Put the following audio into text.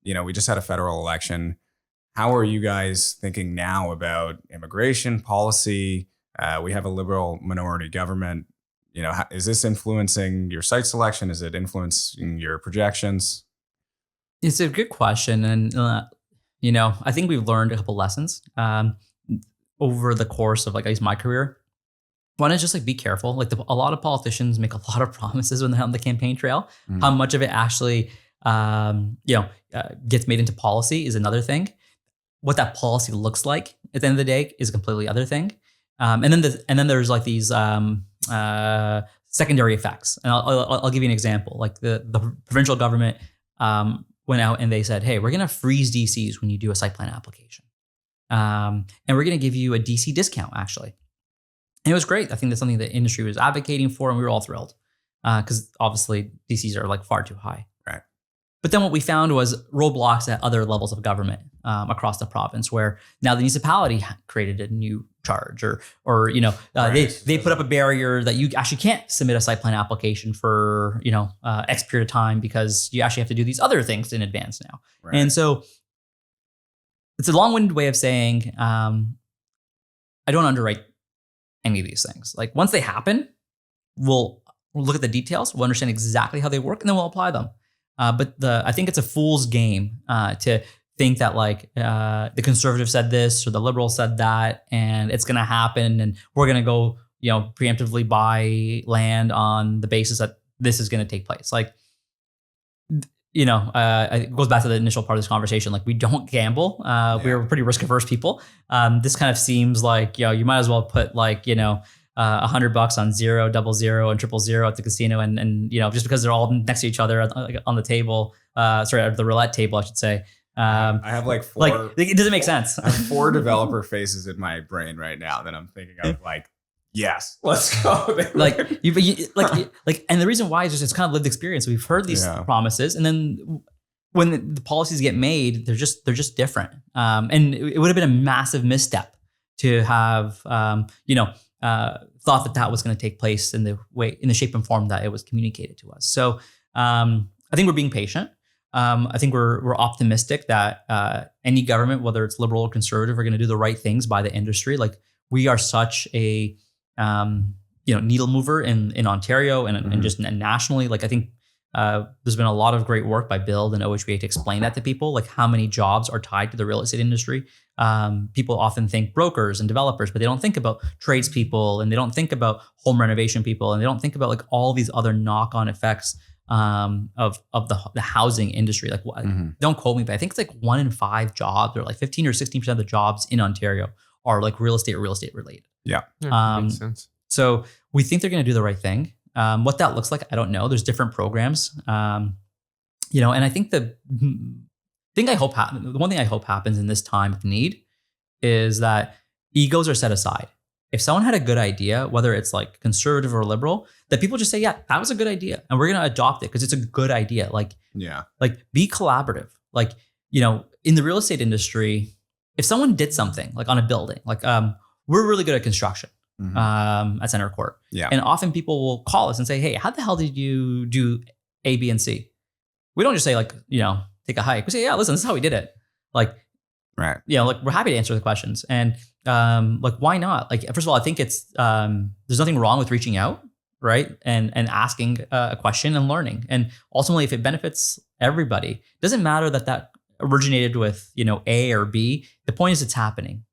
we just had a federal election. How are you guys thinking now about immigration policy? We have a liberal minority government. Is this influencing your site selection? Is it influencing your projections? It's a good question. And, I think we've learned a couple lessons over the course of, at least my career. One is just be careful. A lot of politicians make a lot of promises when they're on the campaign trail. Mm-hmm. How much of it actually, gets made into policy is another thing. What that policy looks like at the end of the day is a completely other thing. And then there's these secondary effects. And I'll give you an example. The provincial government went out and they said, hey, we're going to freeze DCs when you do a site plan application. And we're going to give you a DC discount, actually. And it was great. I think that's something the industry was advocating for, and we were all thrilled because obviously DCs are far too high. Right. But then what we found was roadblocks at other levels of government across the province, where now the municipality created a new charge, or they put up a barrier that you actually can't submit a site plan application for X period of time because you actually have to do these other things in advance now. Right. And so it's a long-winded way of saying I don't underwrite any of these things. Once they happen, we'll look at the details, we'll understand exactly how they work, and then we'll apply them. But I think it's a fool's game to think that the conservative said this or the liberal said that, and it's going to happen, and we're going to go preemptively buy land on the basis that this is going to take place. It goes back to the initial part of this conversation. We don't gamble. We're pretty risk averse people. This kind of seems you might as well put $100 on 0, 00, and 000 at the casino, and just because they're all next to each other on the table, at the roulette table, I should say. I have 4. It doesn't make sense. I have 4 developer faces in my brain right now that I'm thinking of. Yes, let's go. And the reason why is just it's kind of lived experience. We've heard these promises, and then when the policies get made, they're just different. And it would have been a massive misstep to have thought that was going to take place in the shape and form that it was communicated to us. So I think we're being patient. I think we're optimistic that any government, whether it's liberal or conservative, are going to do the right things by the industry. We are such a needle mover in Ontario and just nationally. I think there's been a lot of great work by Build and OHBA to explain that to people, how many jobs are tied to the real estate industry. People often think brokers and developers, but they don't think about tradespeople, and they don't think about home renovation people, and they don't think about all these other knock-on effects of the housing industry. Don't quote me, but I think it's 1 in 5 jobs, or 15 or 16% of the jobs in Ontario are real estate or real estate related. Yeah. Makes sense. So we think they're going to do the right thing. What that looks like, I don't know. There's different programs, and I think the one thing I hope happens in this time of need is that egos are set aside. If someone had a good idea, whether it's conservative or liberal, that people just say, yeah, that was a good idea, and we're going to adopt it because it's a good idea. Be collaborative. In the real estate industry, if someone did something on a building, we're really good at construction. Mm-hmm. At CentreCourt. Yeah. And often people will call us and say, hey, how the hell did you do A, B, and C? We don't just say take a hike. We say, yeah, listen, this is how we did it. Right. We're happy to answer the questions. And why not? First of all, I think it's, there's nothing wrong with reaching out, right? And asking a question and learning. And ultimately, if it benefits everybody, it doesn't matter that originated with, A or B. The point is it's happening.